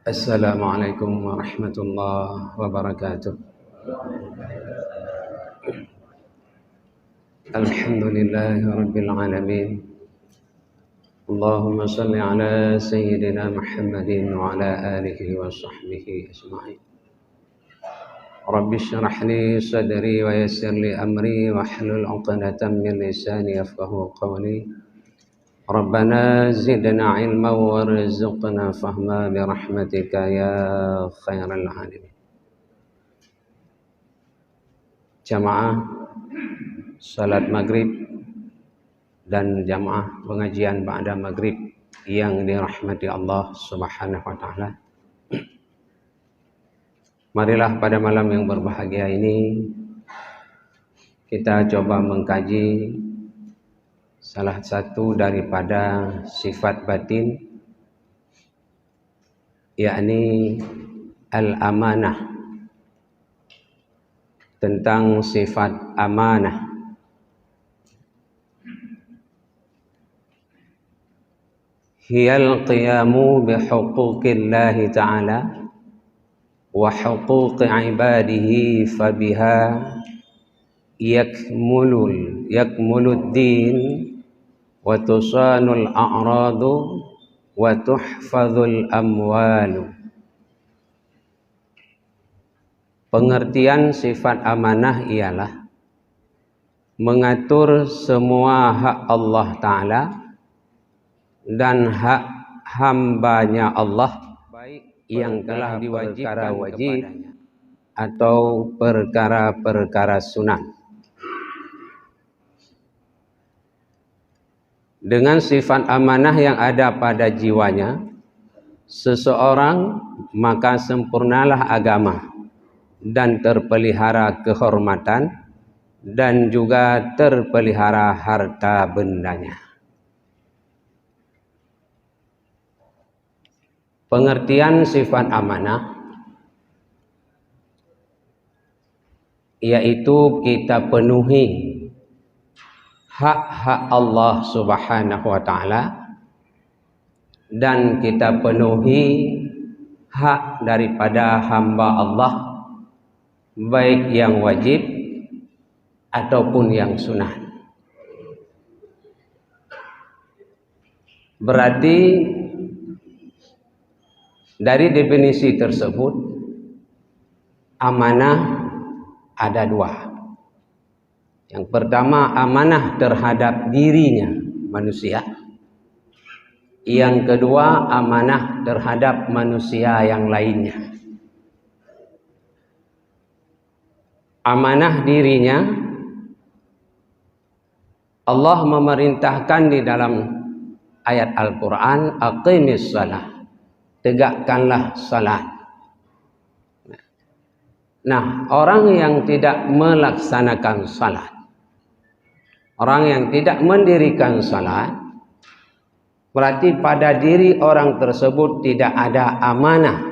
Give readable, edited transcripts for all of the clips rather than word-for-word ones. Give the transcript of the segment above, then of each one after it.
Assalamualaikum warahmatullahi wabarakatuh. Alhamdulillahi rabbil alamin. Allahumma salli ala sayyidina Muhammadin wa ala alihi wa sahbihi ajma'in. Rabbi shrah li sadri wa yassir li amri wa hlul 'uqdatam min lisani yafqahu qawli. Rabbana zidna ilma warzuqna fahma birahmatika ya khairal alamin. Jamaah salat maghrib dan jamaah pengajian ba'da maghrib yang dirahmati Allah Subhanahu wa taala. Marilah pada malam yang berbahagia ini kita coba mengkaji salah satu daripada sifat batin, yakni al-amanah. Tentang sifat amanah. Hiyal qiyamu bihuquqillahi ta'ala wa huquqi ibadihi fabiha yakmulud din wa tusanul a'radu wa tuhfazul amwalu. Pengertian sifat amanah ialah mengatur semua hak Allah Ta'ala dan hak hambanya Allah, baik yang telah diwajibkan wajib atau perkara-perkara sunat. Dengan sifat amanah yang ada pada jiwanya seseorang, maka sempurnalah agama dan terpelihara kehormatan dan juga terpelihara harta bendanya. Pengertian sifat amanah yaitu kita penuhi hak-hak Allah Subhanahu wa taala dan kita penuhi hak daripada hamba Allah, baik yang wajib ataupun yang sunat. Berarti dari definisi tersebut amanah ada dua. Yang pertama amanah terhadap dirinya manusia. Yang kedua amanah terhadap manusia yang lainnya. Amanah dirinya, Allah memerintahkan di dalam ayat Al-Quran, aqimis salah, tegakkanlah salat. Nah, orang yang tidak melaksanakan salat, orang yang tidak mendirikan salat, berarti pada diri orang tersebut tidak ada amanah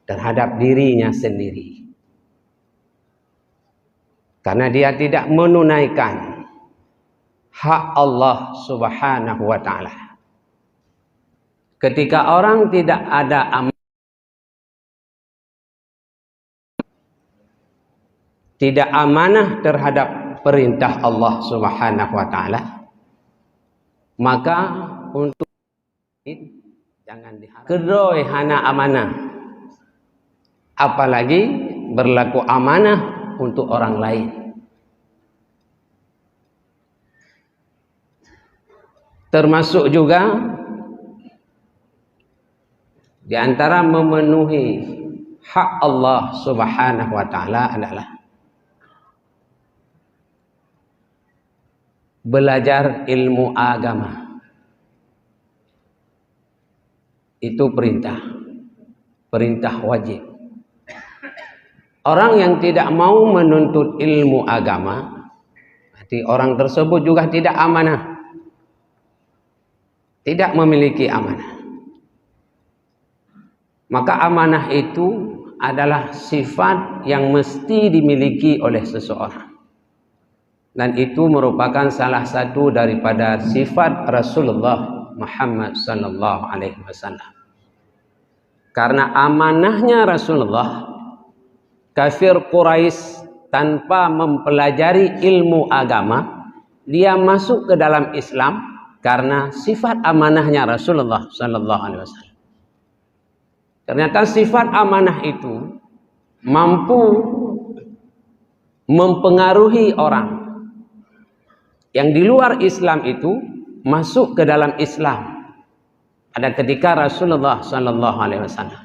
terhadap dirinya sendiri. Karena dia tidak menunaikan hak Allah Subhanahu wa ta'ala. Ketika orang tidak ada amanah, tidak amanah terhadap perintah Allah Subhanahu wa ta'ala, maka untuk jangan diharap kedoi hana amanah, apalagi berlaku amanah untuk orang lain. Termasuk juga di antara memenuhi hak Allah Subhanahu wa taala adalah belajar ilmu agama. Itu perintah wajib. Orang yang tidak mau menuntut ilmu agama, berarti orang tersebut juga tidak amanah, tidak memiliki amanah. Maka amanah itu adalah sifat yang mesti dimiliki oleh seseorang, dan itu merupakan salah satu daripada sifat Rasulullah Muhammad sallallahu alaihi wasallam. Karena amanahnya Rasulullah, kafir Quraisy tanpa mempelajari ilmu agama, dia masuk ke dalam Islam karena sifat amanahnya Rasulullah sallallahu alaihi wasallam. Ternyata sifat amanah itu mampu mempengaruhi orang yang di luar Islam itu masuk ke dalam Islam. Ada ketika Rasulullah sallallahu alaihi wasallam.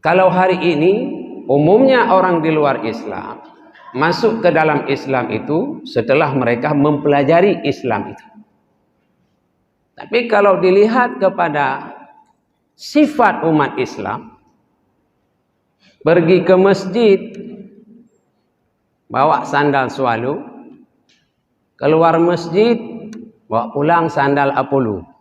Kalau hari ini umumnya orang di luar Islam masuk ke dalam Islam itu setelah mereka mempelajari Islam itu. Tapi kalau dilihat kepada sifat umat Islam, pergi ke masjid bawa sandal Swallow, keluar masjid bawa pulang sandal Apollo.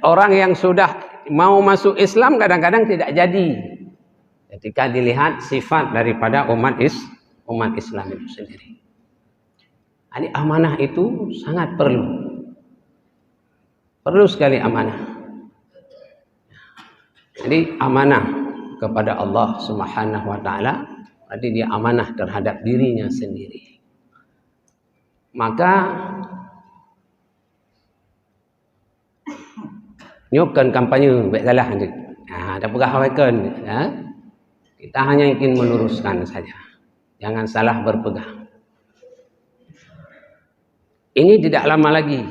Orang yang sudah mau masuk Islam kadang-kadang tidak jadi ketika dilihat sifat daripada umat Islam itu sendiri. Jadi amanah itu sangat perlu sekali amanah. Jadi amanah kepada Allah Subhanahu wa taala, berarti dia amanah terhadap dirinya sendiri. Maka nyokkan kampanye baik salah nanti. Ada pegawaikan. Kita hanya ingin meluruskan saja. Jangan salah berpegang. Ini tidak lama lagi.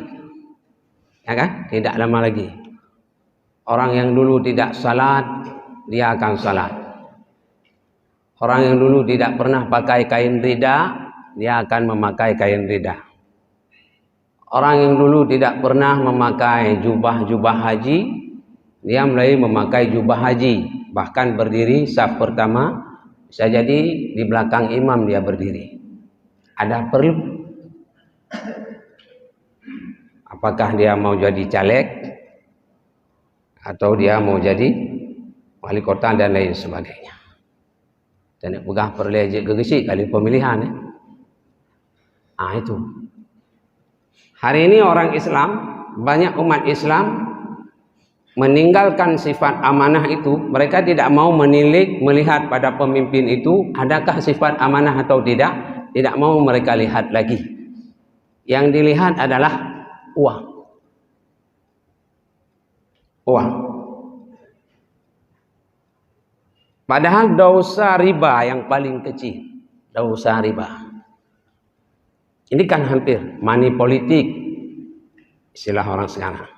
Ya kan? Tidak lama lagi. Orang yang dulu tidak salat, dia akan salat. Orang yang dulu tidak pernah pakai kain rida, dia akan memakai kain rida. Orang yang dulu tidak pernah memakai jubah haji, dia mulai memakai jubah haji. Bahkan berdiri saf pertama, bisa jadi di belakang imam dia berdiri. Ada perlu? Apakah dia mau jadi caleg? Atau dia mau jadi wali kota dan lain sebagainya. Dan pegang perlejek gegesi kali pemilihan. Itu. Hari ini orang Islam, banyak umat Islam meninggalkan sifat amanah itu. Mereka tidak mau menilik, melihat pada pemimpin itu adakah sifat amanah atau tidak. Tidak mau mereka lihat lagi. Yang dilihat adalah uang. Padahal dosa riba yang paling kecil. Dosa riba. Ini kan hampir money politik, istilah orang sekarang.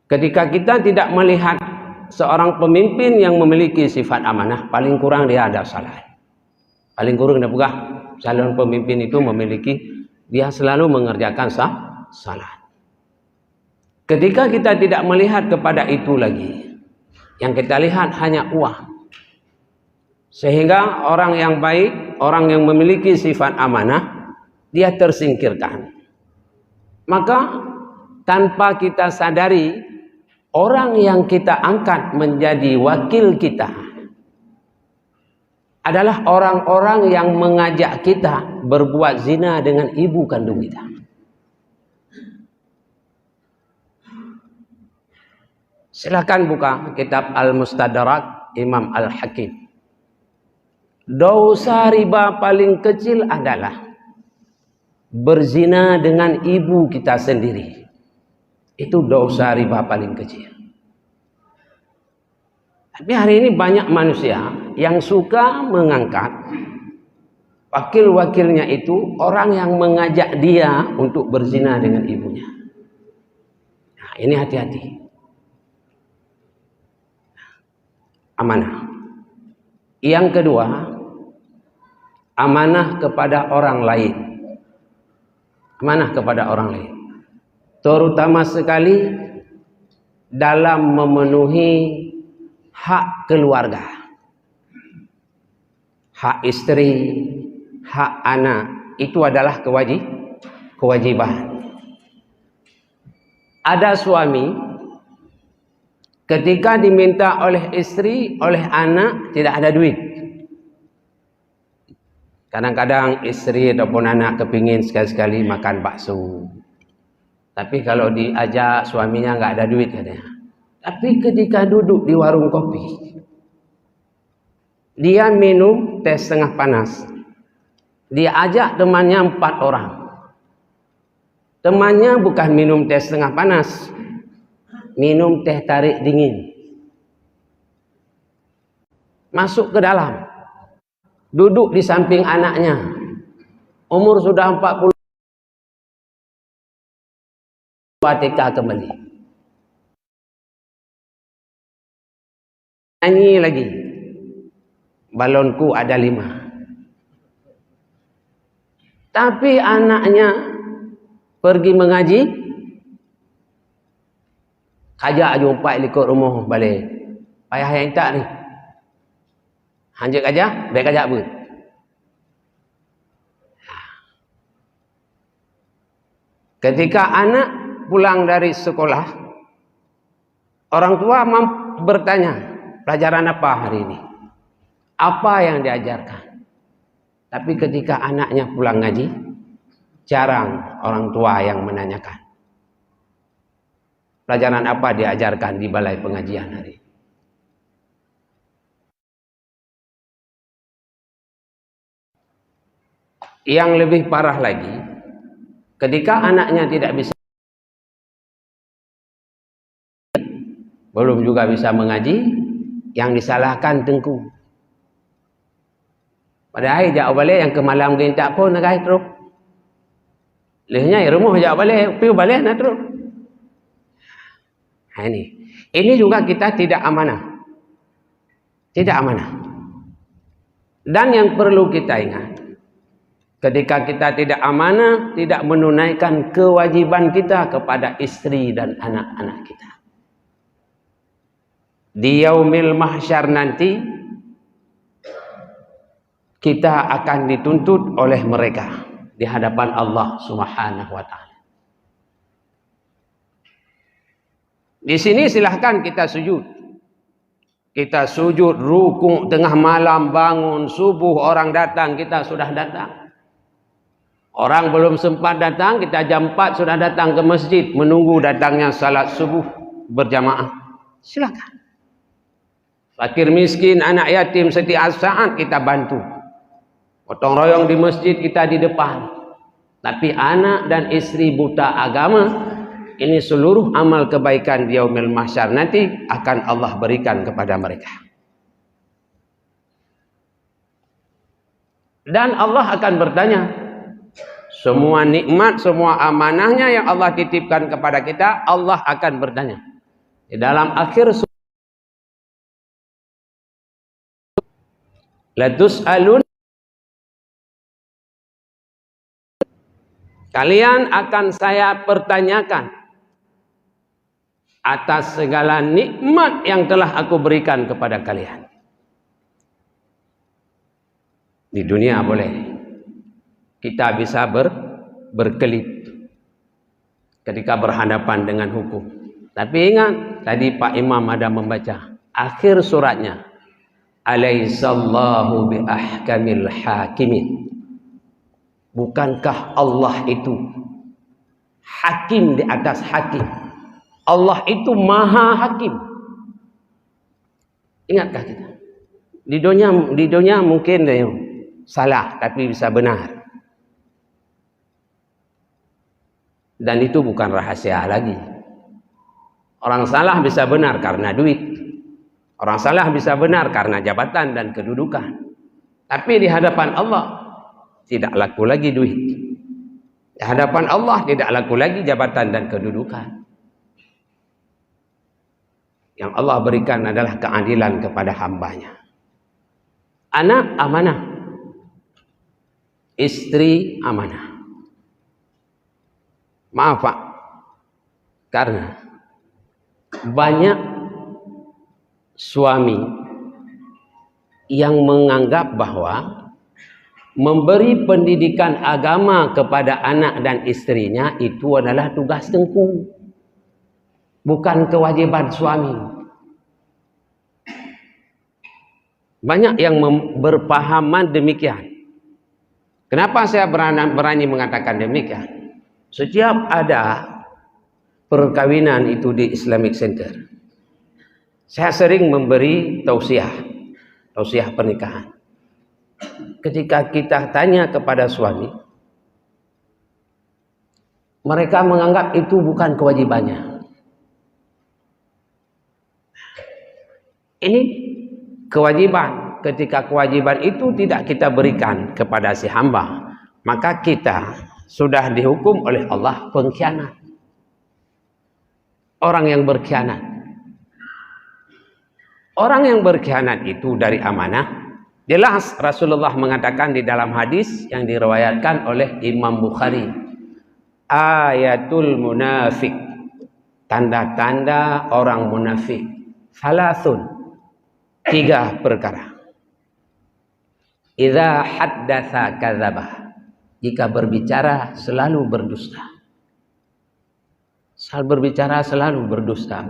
Ketika kita tidak melihat seorang pemimpin yang memiliki sifat amanah, paling kurang dia ada salah. Paling kurang dia pegang calon pemimpin itu memiliki, dia selalu mengerjakan salah. Ketika kita tidak melihat kepada itu lagi, yang kita lihat hanya uang. Sehingga orang yang baik, orang yang memiliki sifat amanah, dia tersingkirkan. Maka tanpa kita sadari, orang yang kita angkat menjadi wakil kita adalah orang-orang yang mengajak kita berbuat zina dengan ibu kandung kita. Silakan buka kitab Al-Mustadrak Imam Al-Hakim. Dosa riba paling kecil adalah berzina dengan ibu kita sendiri. Itu dosa riba paling kecil. Tapi hari ini banyak manusia yang suka mengangkat wakil-wakilnya itu orang yang mengajak dia untuk berzina dengan ibunya. Nah, ini hati-hati. Amanah. Yang kedua, amanah kepada orang lain. Amanah kepada orang lain. Terutama sekali dalam memenuhi hak keluarga. Hak istri, hak anak, itu adalah kewajiban. Ada suami ketika diminta oleh istri, oleh anak, tidak ada duit. Kadang-kadang istri ataupun anak kepingin sekali-sekali makan bakso. Tapi kalau diajak suaminya nggak ada duit katanya. Tapi ketika duduk di warung kopi, dia minum teh setengah panas. Dia ajak temannya 4 orang. Temannya bukan minum teh setengah panas, minum teh tarik dingin. Masuk ke dalam, duduk di samping anaknya. Umur sudah 40, ATK kembali. Nyanyi lagi. Balonku ada 5. Tapi anaknya pergi mengaji, kajak jumpa ikut rumah balik. Payah yang tak ni. Hanjak aja, baik aja ber. Ketika anak pulang dari sekolah, orang tua bertanya, pelajaran apa hari ini? Apa yang diajarkan? Tapi ketika anaknya pulang ngaji, jarang orang tua yang menanyakan. Pelajaran apa diajarkan di balai pengajian hari ini? Yang lebih parah lagi, ketika anaknya tidak bisa, belum juga bisa mengaji, yang disalahkan tengku. Padahal jauh balik yang ke malam gini tak pun nak terus. Lehnya rumah jauh balik, pergi balik nak terus. Ini juga kita tidak amanah. Tidak amanah. Dan yang perlu kita ingat, ketika kita tidak amanah, tidak menunaikan kewajiban kita kepada istri dan anak-anak kita. Di yaumil mahsyar nanti, kita akan dituntut oleh mereka di hadapan Allah Subhanahu wa taala. Di sini silahkan kita sujud. Kita sujud, rukuk, tengah malam bangun, subuh orang datang, kita sudah datang. Orang belum sempat datang, kita jam 4 sudah datang ke masjid menunggu datangnya salat subuh berjamaah. Silakan. Fakir miskin, anak yatim setiap saat kita bantu. Potong royong di masjid, kita di depan. Tapi anak dan istri buta agama, ini seluruh amal kebaikan di yaumil mahsyar nanti akan Allah berikan kepada mereka. Dan Allah akan bertanya, semua nikmat, semua amanahnya yang Allah titipkan kepada kita, Allah akan bertanya. Di dalam akhir surah, latus'alun, kalian akan saya pertanyakan atas segala nikmat yang telah aku berikan kepada kalian. Di dunia boleh kita bisa berkelit ketika berhadapan dengan hukum. Tapi ingat, tadi Pak Imam ada membaca akhir suratnya, alaihissallahu bi ahkamil hakimin. Bukankah Allah itu hakim di atas hakim? Allah itu maha hakim. Ingatkah kita? Di dunia mungkin salah, tapi bisa benar. Dan itu bukan rahasia lagi. Orang salah bisa benar karena duit. Orang salah bisa benar karena jabatan dan kedudukan. Tapi di hadapan Allah tidak laku lagi duit. Di hadapan Allah tidak laku lagi jabatan dan kedudukan. Yang Allah berikan adalah keadilan kepada hambanya. Anak amanah, istri amanah. Maaf Pak, karena banyak suami yang menganggap bahwa memberi pendidikan agama kepada anak dan istrinya itu adalah tugas tengku, bukan kewajiban suami. Banyak yang berpahaman demikian. Kenapa saya berani mengatakan demikian? Setiap ada perkawinan itu di Islamic Center. Saya sering memberi tausiah pernikahan. Ketika kita tanya kepada suami, mereka menganggap itu bukan kewajibannya. Ini kewajiban. Ketika kewajiban itu tidak kita berikan kepada si hamba, maka kita sudah dihukum oleh Allah pengkhianat. Orang yang berkhianat. Orang yang berkhianat itu dari amanah. Jelas Rasulullah mengatakan di dalam hadis yang diriwayatkan oleh Imam Bukhari. Ayatul munafik. Tanda-tanda orang munafik. Salasun. 3 perkara. Idza haddatsa kadzaba. Jika berbicara selalu berdusta. Saat berbicara selalu berdusta.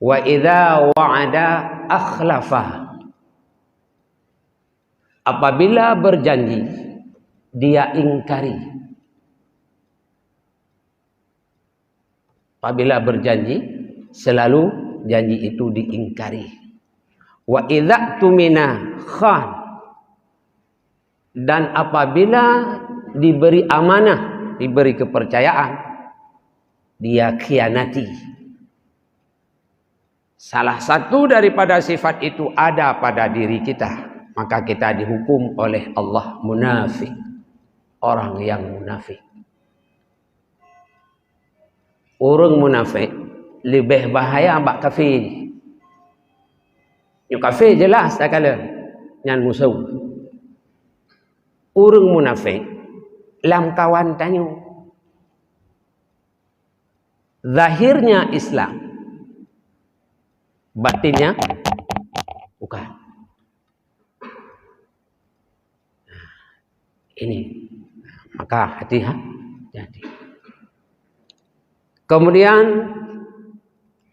Wa idza wa'ada akhlafa. Apabila berjanji dia ingkari. Apabila berjanji selalu janji itu diingkari. Wa idza tumina khan. Dan apabila diberi amanah, diberi kepercayaan, dia khianati. Salah satu daripada sifat itu ada pada diri kita, maka kita dihukum oleh Allah munafik. Orang yang munafik. Orang munafik lebih bahaya ambak kafir. Yang kafir jelas tak kala nyan musuh. Orang munafik lam kawan tanyo. Zahirnya Islam, batinnya bukan. Ini maka hati-hati. Kemudian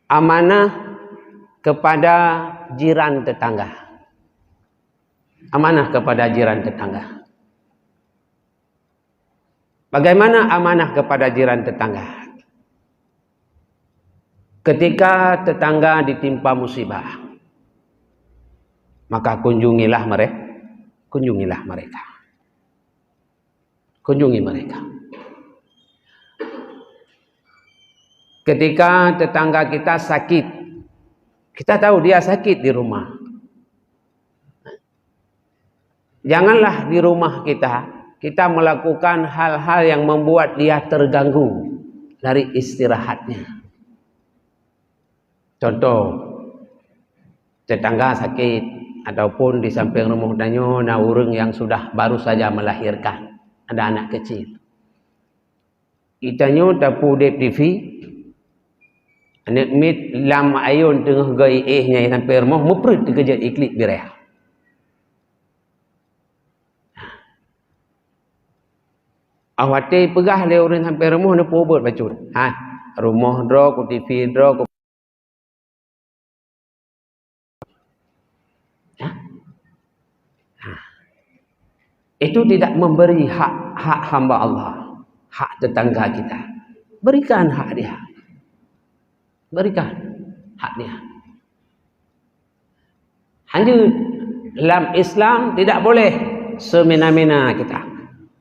amanah kepada jiran tetangga. Amanah kepada jiran tetangga. Bagaimana amanah kepada jiran tetangga? Ketika tetangga ditimpa musibah, maka kunjungilah mereka. Kunjungi mereka. Ketika tetangga kita sakit, kita tahu dia sakit di rumah. Janganlah di rumah kita melakukan hal-hal yang membuat dia terganggu dari istirahatnya. Contoh, tetangga sakit ataupun di samping rumah danyo na urang yang sudah baru saja melahirkan, ada anak kecil. Itanyo tapu dep TV, anak mit lam ayun tengah gai nya sampai rumah muprit kerja iklik birah. Awate pegah le orang sampai rumah na pobot bacut. Rumah dro ku TV dro ku itu tidak memberi hak hamba Allah, hak tetangga kita. Berikan hak dia. Berikan hak dia. Hanya dalam Islam tidak boleh semena-mena kita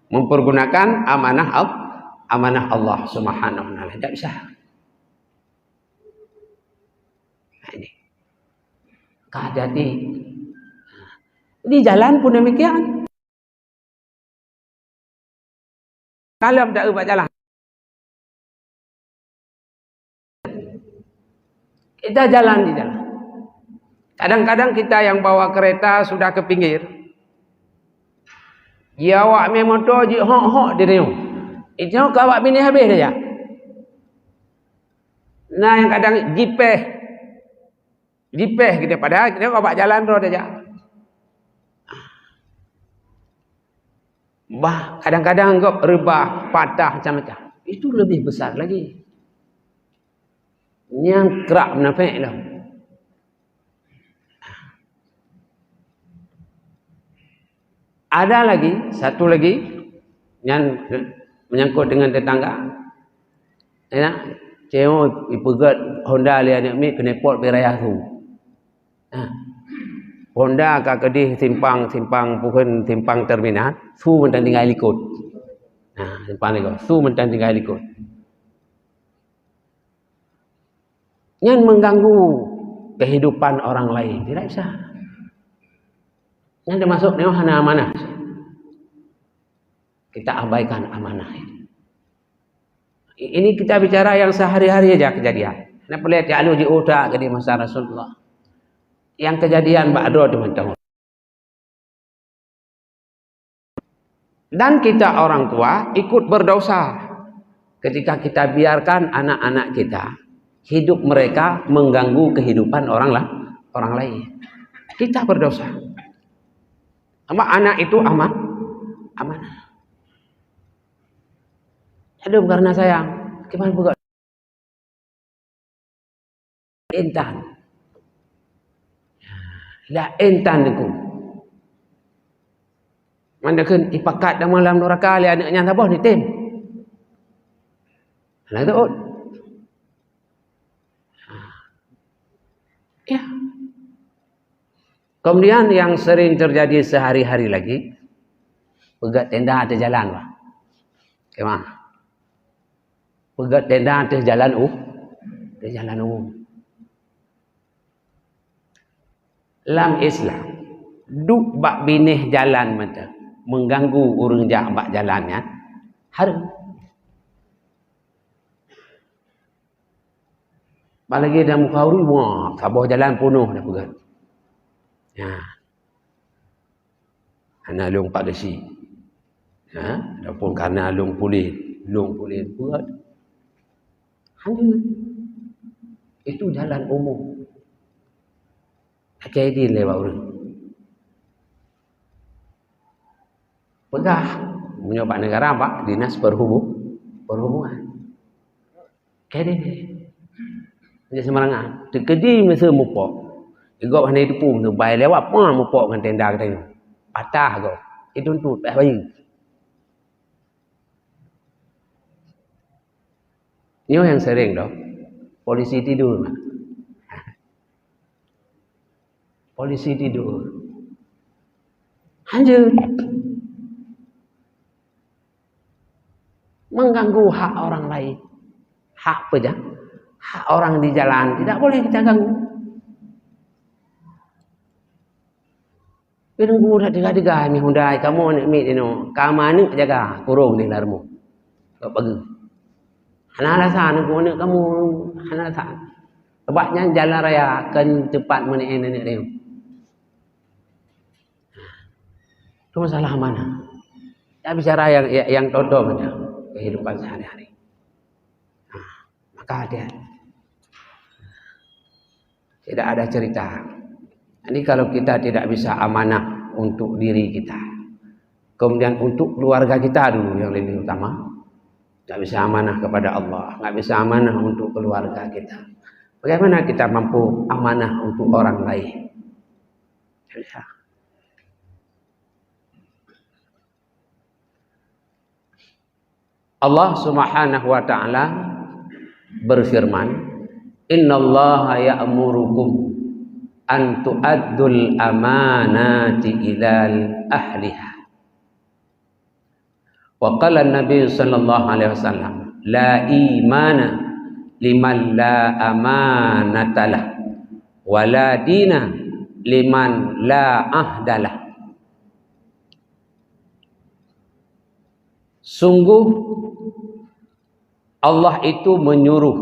mempergunakan amanah Allah Subhanahu wa taala. Tidak bisa. Ini. Hati-hati. Di jalan pun demikian. Kalau tak ubah jalan, kita jalan di jalan. Kadang-kadang kita yang bawa kereta sudah ke pinggir. Ya awak memang motor je hok dia tengok. Itu awak bini habis saja. Nah yang kadang jipeh kita padahal kita bawa jalan road saja. Bah, kadang-kadang anggap rebah, patah macam-macam. Itu lebih besar lagi. Yang kerak menafik lah. Ada lagi, satu lagi yang menyangkut dengan tetangga. Nak cemo ipegat Honda dia nak mi kena pot berayah tu. Honda ka kedih simpang pukun simpang terminal, su mentan tinggal ikut. Simpang ikut, su mentan tinggal ikut. Yang mengganggu kehidupan orang lain tidak bisa. Yang termasuk ni hana amanah. Kita abaikan amanah. Ini kita bicara yang sehari-hari aja kejadian. Nak lihat ya alu di udah ke di masa Rasulullah. Yang kejadian ba'do teman-teman. Dan kita orang tua ikut berdosa ketika kita biarkan anak-anak kita hidup mereka mengganggu kehidupan orang lain. Kita berdosa. Anak itu amanah. Aduh karena sayang, gimana buka entan. Dah entan aku. Mana kan ipakat dalam malam neraka ali anaknya tabah ni tem. Lah tu. Ya. Kemudian yang sering terjadi sehari-hari lagi, pegat tenda atas jalan lah. Kemana? Pegat tenda atas jalan atas jalan umum. Dalam Islam, duk bak binih jalan mata, mengganggu urang jak bak jalannya, haram. Apalagi dalam Mukauri, wah, sabah jalan penuh dah pegat. Ya. Anak long pak desi. Adapun karena long pulih pegat. Hanya itu jalan umum. Jadi lewat orang. Pegah menyobak negara pak dinas perhubungan. Jadi dia semerangan. Tekedi masa mupok. Igok hanya itu pun baik lewat pun mupok dengan tenda kita. Patah kau. Itu tuntut bayi. Ini yang sering dah. Polisi tidur. Polisi tidur. Hancur. Mengganggu hak orang lain. Hak apa je? Hak orang di jalan. Tidak boleh kita ganggu. Penunggu dah tiga-tiga. Mi hundai. Kamu nak meet ini. Kamu nak jaga. Kurung di larmu. Kau pagi. Hana alasan. Kamu hana alasan. Sebabnya jalan raya akan cepat menaik nenek dia. Itu masalah mana? Ya bicara yang todo macam kehidupan sehari-hari. Maka dia tidak ada cerita. Ini kalau kita tidak bisa amanah untuk diri kita, kemudian untuk keluarga kita dulu yang lebih utama, tidak bisa amanah kepada Allah, tidak bisa amanah untuk keluarga kita. Bagaimana kita mampu amanah untuk orang lain? Tidak bisa. Allah Subhanahu wa taala berfirman, "Innallaha ya'murukum an tu'addul amanati ilal ahliha." Wa qala an-nabi sallallahu alaihi wasallam, "La imana liman la amanatalah wa la dina liman la ahdalah." Sungguh Allah itu menyuruh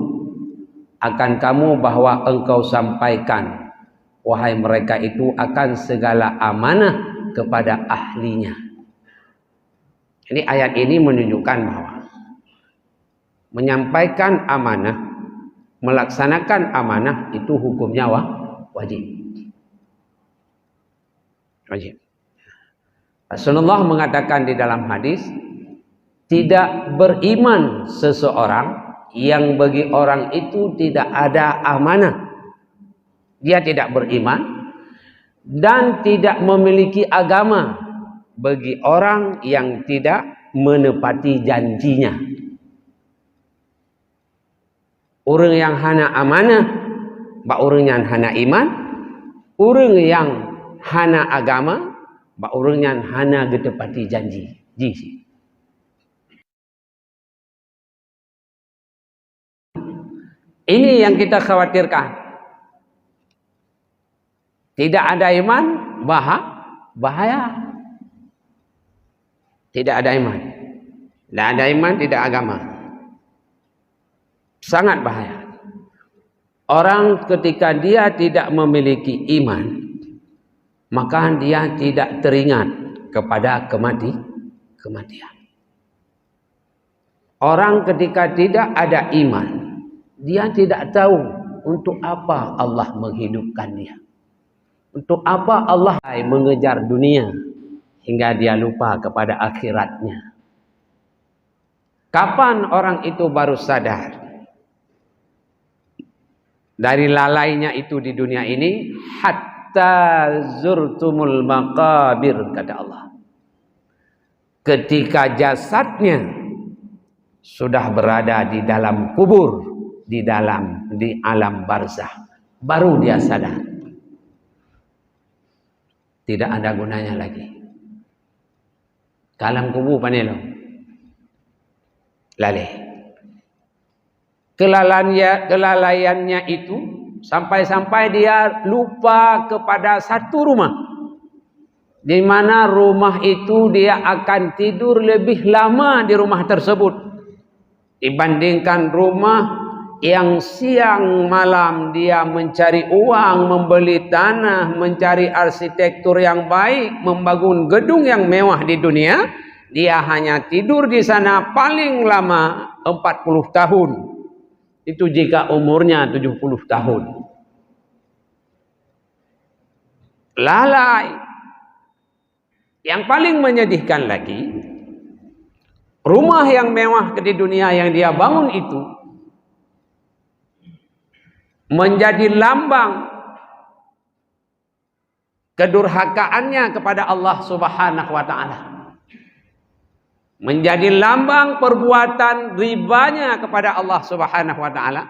akan kamu bahawa engkau sampaikan, wahai mereka itu, akan segala amanah kepada ahlinya. Ini ayat ini menunjukkan bahawa menyampaikan amanah, melaksanakan amanah itu hukumnya wajib. Wajib. Rasulullah mengatakan di dalam hadis, tidak beriman seseorang yang bagi orang itu tidak ada amanah. Dia tidak beriman dan tidak memiliki agama bagi orang yang tidak menepati janjinya. Orang yang hana amanah, bak orang yang hana iman. Orang yang hana agama, bak orang yang hana getepati janji. Ini yang kita khawatirkan. Tidak ada iman, bahaya. Tidak ada iman. Tidak ada iman, tidak agama. Sangat bahaya. Orang ketika dia tidak memiliki iman, maka dia tidak teringat kepada kematian. Orang ketika tidak ada iman, dia tidak tahu untuk apa Allah menghidupkan dia. Untuk apa Allah mengejar dunia hingga dia lupa kepada akhiratnya. Kapan orang itu baru sadar dari lalainya itu di dunia ini? Hatta zurtumul maqabir, kata Allah. Ketika jasadnya sudah berada di dalam kubur, di alam barzah, baru dia sadar. Tidak ada gunanya lagi. Kalam kubur panelo. Lalai. Kelalaiannya itu sampai-sampai dia lupa kepada satu rumah, di mana rumah itu dia akan tidur lebih lama di rumah tersebut dibandingkan rumah yang siang malam dia mencari uang, membeli tanah, mencari arsitektur yang baik, membangun gedung yang mewah di dunia. Dia hanya tidur di sana paling lama 40 tahun. Itu jika umurnya 70 tahun. Lalai. Yang paling menyedihkan lagi, rumah yang mewah di dunia yang dia bangun itu menjadi lambang kedurhakaannya kepada Allah Subhanahu wa taala. Menjadi lambang perbuatan ribanya kepada Allah Subhanahu wa taala,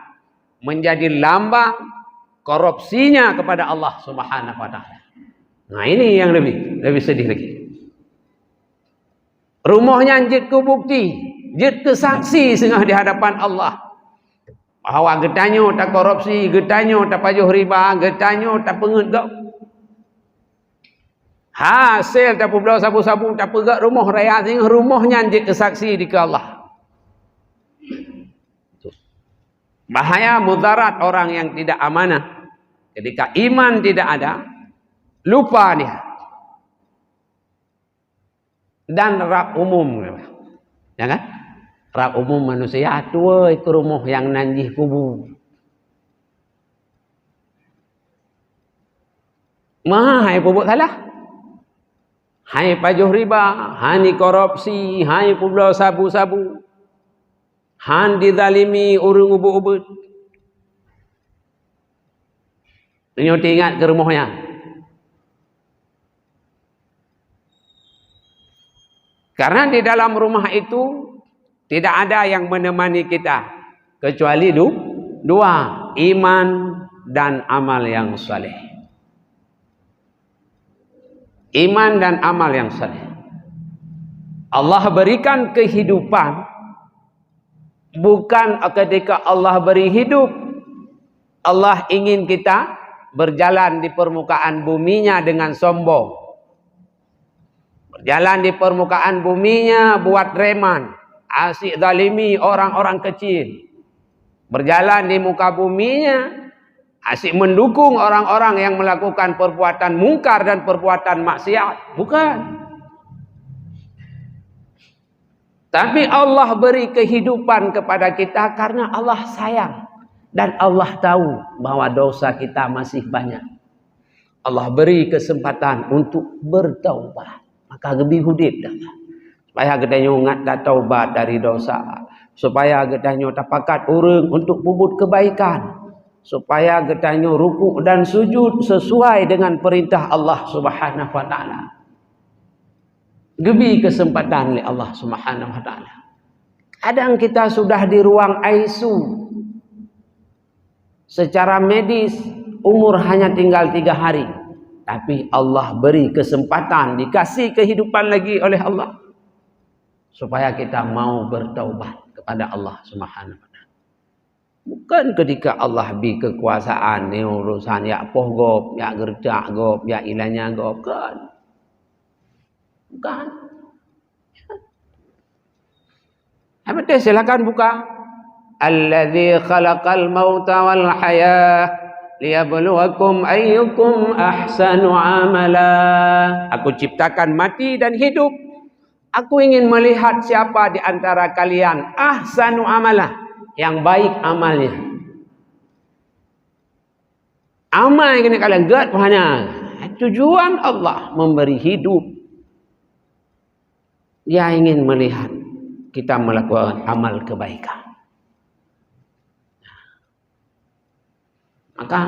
menjadi lambang korupsinya kepada Allah Subhanahu wa taala. Nah, ini yang lebih sedih lagi. Rumahnya jid ke bukti, jid ke saksi sengah di hadapan Allah. Bahawa getanyo tak korupsi, getanyo tak pajuh riba, getanyo tak pengedok. Hasil tak pulau sabu-sabu tak pegak rumah raya sehingga rumahnya anjit kesaksi di Allah. Bahaya mudarat orang yang tidak amanah. Ketika iman tidak ada, lupa dia. Dan rak umum, ya kan? Rak umum manusia tua itu rumah yang nanjih kubur. Mahai pupuk salah. Hai pajuh riba, hani korupsi, hai pulau sabu-sabu, han dizalimi urung ubud-ubud. Ini ingat ke rumahnya. Karena di dalam rumah itu tidak ada yang menemani kita kecuali dua, iman dan amal yang saleh. Iman dan amal yang saleh. Allah berikan kehidupan bukan ketika Allah beri hidup. Allah ingin kita berjalan di permukaan buminya dengan sombong. Berjalan di permukaan buminya buat reman, asyik zalimi orang-orang kecil. Berjalan di muka buminya asyik mendukung orang-orang yang melakukan perbuatan mungkar dan perbuatan maksiat. Bukan. Tapi Allah beri kehidupan kepada kita karena Allah sayang. Dan Allah tahu bahwa dosa kita masih banyak. Allah beri kesempatan untuk bertaubat. Maka lebih hudib dah. Supaya kita ingat dah taubat dari dosa. Supaya kita tak pakat orang untuk puput kebaikan. Supaya getanyo rukuk dan sujud sesuai dengan perintah Allah Subhanahu wa taala. Gebi kesempatan oleh Allah Subhanahu wa taala. Kadang kita sudah di ruang ICU. Secara medis umur hanya tinggal 3 hari. Tapi Allah beri kesempatan, dikasih kehidupan lagi oleh Allah. Supaya kita mau bertaubat kepada Allah Subhanahu wa taala. Bukan ketika Allah beri kekuasaan ni urusan ya poh gop, ya gerdak gop, ya ilanya gop. Bukan. Apa silakan buka. Allazi khalaqal mauta wal hayah liyabluwakum ayyukum ahsanu amala. Aku ciptakan mati dan hidup. Aku ingin melihat siapa di antara kalian ahsanu amala, yang baik amalnya. Amal yang kalian buat hanya tujuan Allah memberi hidup. Dia ingin melihat kita melakukan amal kebaikan. Maka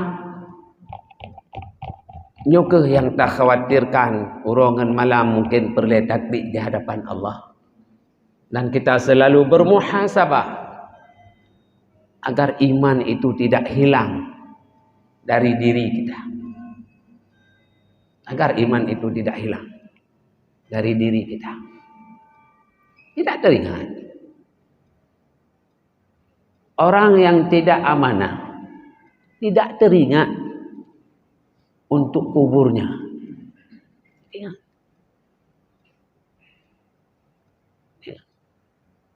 nyukuh yang tak khawatirkan urongan malam mungkin perlu takbir di hadapan Allah. Dan kita selalu bermuhasabah agar iman itu tidak hilang dari diri kita. Agar iman itu tidak hilang dari diri kita. Tidak teringat. Orang yang tidak amanah tidak teringat untuk kuburnya. Ingat.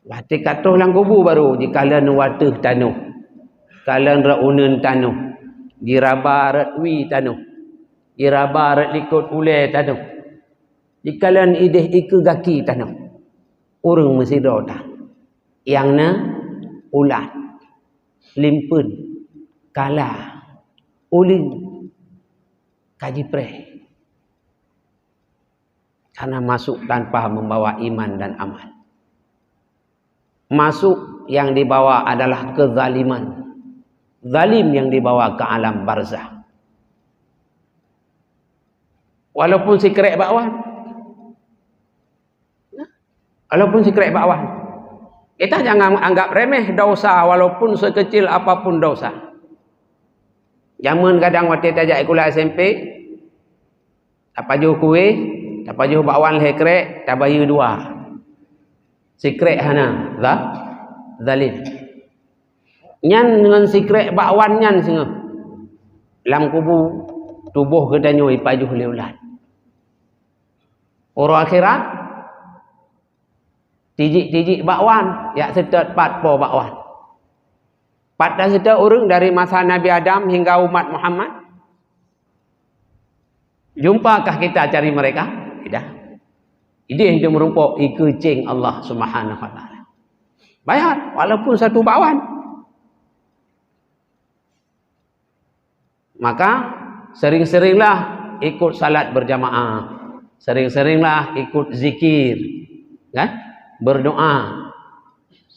Wati katuh lang kubur baru di kalan wateh tanuh. Kalan raunen tanuh. Girabarat wi tanuh. Girabarat likut ule tanuh. Di kalan ideh iku gaki tanuh. Urang mesti doa. Yang na ulat. Limpun. Kala ulin kaji pre karena masuk tanpa membawa iman dan amal. Masuk yang dibawa adalah kezaliman, zalim yang dibawa ke alam barzah. Walaupun sikrek bakwan, kita jangan anggap remeh dosa walaupun sekecil apapun dosa. Zaman kadang waktu tajak sekolah SMP, tak pajuh kuih, tak pajuh bakwan lekrek, tak bayu dua. Sikrek hana, zalim. Nyan dengan sikrek bakwan nyan singa. Lam kubu tubuh kedanyo ipajuh leulat. Orang akhirat tijik-tijik bakwan, ya setet 4 po bakwan. Pada setiap orang dari masa Nabi Adam hingga umat Muhammad. Jumpakah kita cari mereka? Tidak. Ini yang merumpuk ikucing Allah Subhanahu wa taala. Bayar walaupun 1 bakwan. Maka sering-seringlah ikut salat berjamaah. Sering-seringlah ikut zikir. Kan? Berdoa.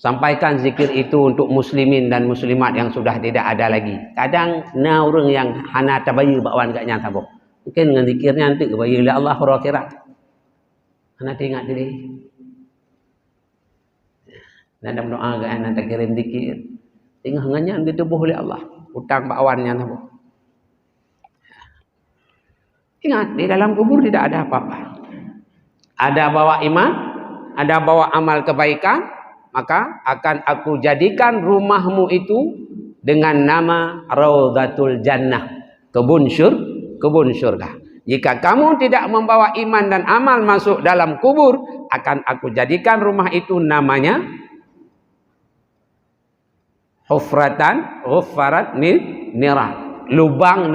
Sampaikan zikir itu untuk muslimin dan muslimat yang sudah tidak ada lagi. Kadang na orang yang hana tabayu bakwan kat nyata boh. Mungkin dengan zikirnya nanti kebayu oleh Allah orang akhirat. Hana tengok diri. Dan dalam doa kan nanti kirim zikir. Tengah nganya ditubuh oleh Allah. Utang bakwannya na boh. Ingat di dalam kubur tidak ada apa-apa. Ada bawa iman, ada bawa amal kebaikan. Maka akan aku jadikan rumahmu itu dengan nama Raudhatul Jannah, kebun syurga. Jika kamu tidak membawa iman dan amal masuk dalam kubur, akan aku jadikan rumah itu namanya Huffarat Niran, lubang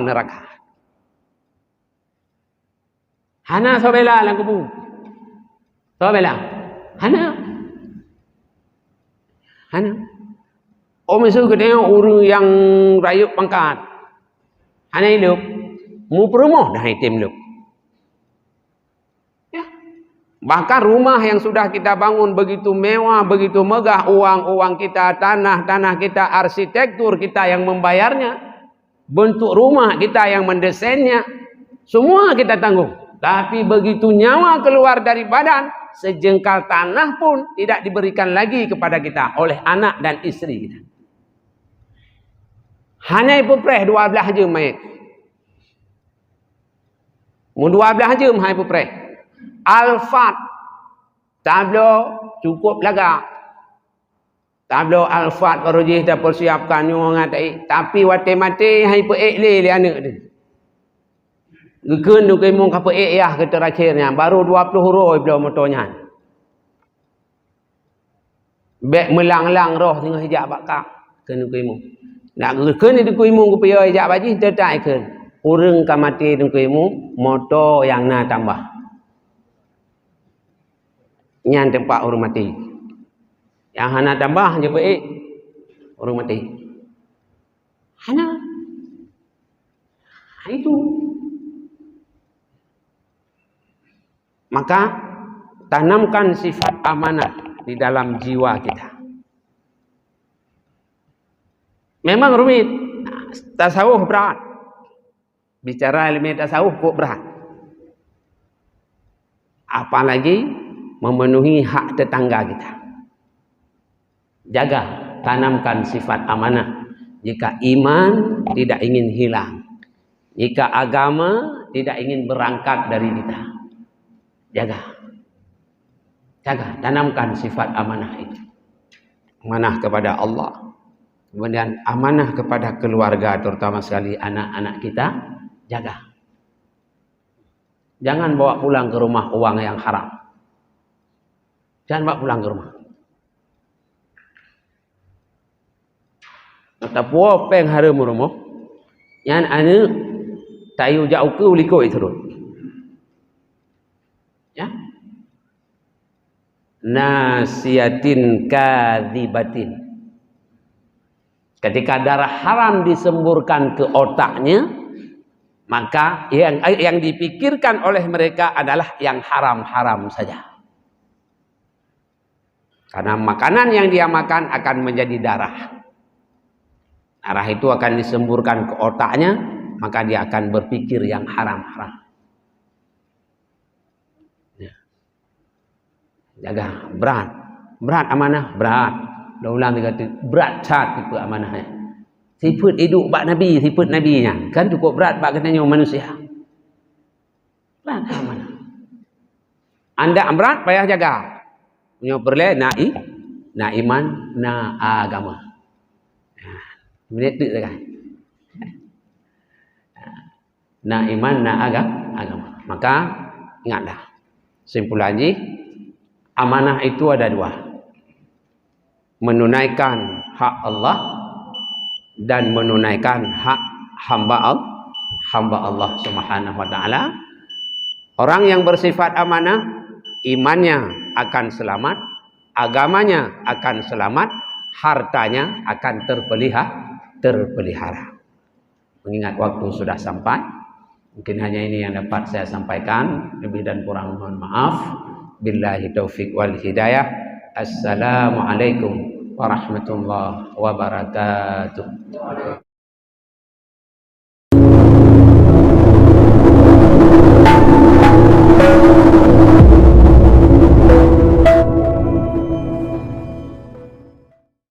neraka. Hana sobela dalam kubur. Sobela. Hana. Misal kita orang yang rayuk pangkat. Hana hidup. Mu perumah dah item hidup. Ya. Bahkan rumah yang sudah kita bangun begitu mewah, begitu megah, uang kita, tanah kita, arsitektur kita yang membayarnya, bentuk rumah kita yang mendesainnya, semua kita tanggung. Tapi begitu nyawa keluar dari badan, sejengkal tanah pun tidak diberikan lagi kepada kita oleh anak dan istri kita. Hanya pepres 12 jam mai. Mu 12 jam hai pepres. Al-Fat tablo cukup laga. Tablo Al-Fat baru je dah persiapkan orang ngatai. Tapi mati hai pe le anak dia. Gekeun tu ke mung ka pe ya ke terakhirnya baru 20 huruf belum motonya. Bek melang-lang roh tengah hijab bakak keun ku mung. Nak keun di ku mung ku piye hijab baji tetai keun. Urang ka mati tu ku mung moto yang na tambah. Nyan tempat urang mati. Yang hana tambah je pe urang mati. Hana. Itu. Maka tanamkan sifat amanah di dalam jiwa kita. Memang rumit. Tasawuf berat. Bicara ilmu tasawuf kok berat. Apalagi memenuhi hak tetangga kita. Jaga, tanamkan sifat amanah. Jika iman tidak ingin hilang. Jika agama tidak ingin berangkat dari kita. Jaga. Jaga, tanamkan sifat amanah itu. Amanah kepada Allah. Kemudian amanah kepada keluarga, terutama sekali anak-anak kita. Jaga. Jangan bawa pulang ke rumah uang yang haram. Jangan bawa pulang ke rumah. Tapi peng haram rumah. Yang anu tayu jauh ke uliko itu. Ya. Nasiatin kadzibatin. Ketika darah haram disemburkan ke otaknya, maka yang dipikirkan oleh mereka adalah yang haram-haram saja. Karena makanan yang dia makan akan menjadi darah. Darah itu akan disemburkan ke otaknya, maka dia akan berpikir yang haram-haram. Jaga, berat amanah, berat. Dah ulang dia kata, berat cat tipe amanahnya. Sifat hidup bak Nabi, sifat Nabinya. Kan cukup berat bak katanya manusia. Berat amanah. Anda berat, payah jaga. Punya perle, na iman, na agama. Minit tu kan. Na iman, na agama. Maka, ingatlah. Simpulan je, amanah itu ada dua. Menunaikan hak Allah dan menunaikan hak hamba Allah Subhanahu wa taala. Orang yang bersifat amanah, imannya akan selamat, agamanya akan selamat, hartanya akan terpelihara. Mengingat waktu sudah sampai, mungkin hanya ini yang dapat saya sampaikan. Lebih dan kurang mohon maaf. Billahi taufiq wal hidayah. Assalamualaikum warahmatullahi wabarakatuh.